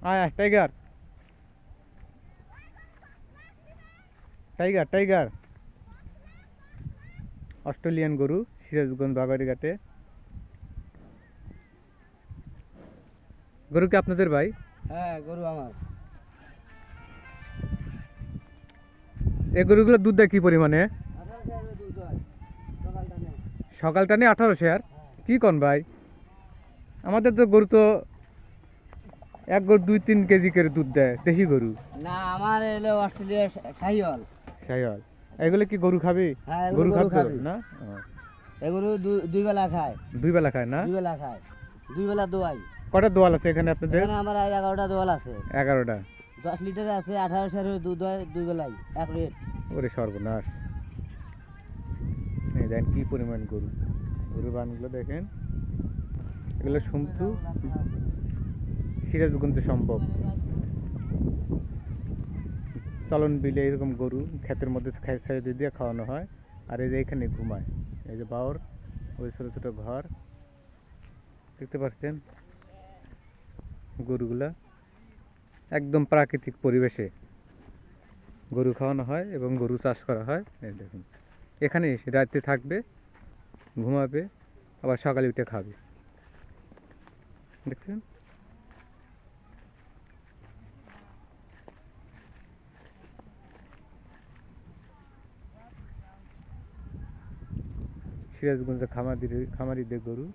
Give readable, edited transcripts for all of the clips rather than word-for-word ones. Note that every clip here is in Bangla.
আয় টাইগার টাইগার টাইগার অস্ট্রেলিয়ান গরু সিরাজগঞ্জ বাগারিঘাটে। গরু কি আপনাদের ভাই? হ্যাঁ, গরু আমার। এই গরুগুলো দুধ দেয় কি পরিমাণে? 18 দুধ হয় সকাল টাইমে। সকাল টানে 18 আর কি কোন ভাই? আমাদের তো গরু তো এক গরু 2-3 কেজি করে দুধ দেয়, দেশি গরু। না, আমার এলো অস্ট্রেলিয়া শাহিওয়াল। শাহিওয়াল। এগুলো কি গরু খাবে? হ্যাঁ, গরু গরু খাদ্য খাবে না? এগুলো দুই বেলা খায়। 2 বেলা খায় না? 2 বেলা খায়, 2 বেলা দোয়াই। কটা দোয়াল আছে এখানে আপনাদের? এখানে আমার 11টা দোয়াল আছে। 11টা। 10 লিটার আছে, 18 দুধ হয় 2 বেলাই এক রেট। ওরে সর্বনাশ! এই দেখেন কি পরিমাণ গরু, গরুর বানগুলো দেখেন। এগুলো শুনতু সিরাজগঞ্জে সম্ভব। চলন বিলে এরকম গরু ক্ষেতের মধ্যে ছেড়ে দিয়ে খাওয়ানো হয়। আর এই যে এখানে ঘুমায়, এই যে বাওর, ওই ছোট ছোট ঘর দেখতে পাচ্ছেন। গরুগুলা একদম প্রাকৃতিক পরিবেশে গরু খাওয়ানো হয় এবং গরু চাষ করা হয়। এই দেখুন, এখানে এসে রাতে থাকবে, ঘুমাবে, আবার সকালে উঠে খাবে। দেখছেন? সিরাজগঞ্জে খামারিদের গরু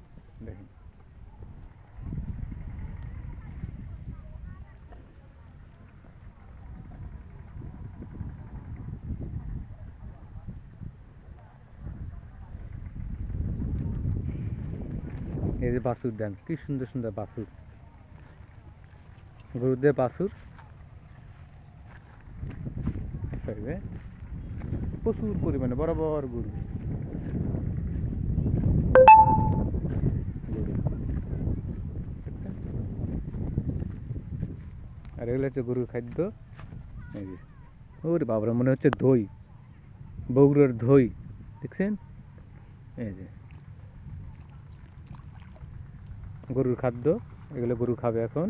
দেখেন। এই যে বাছুর দেন, কি সুন্দর সুন্দর বাছুর, গরুদের বাছুর। প্রচুর পরিমাণে বড় বড় গরু। আর এগুলো হচ্ছে গরুর খাদ্য। এই যে ওরে বাবরা, মনে হচ্ছে দই, বগুড়ার দই, দেখছেন? এই যে গরুর খাদ্য, এগুলো গরু খাবে এখন।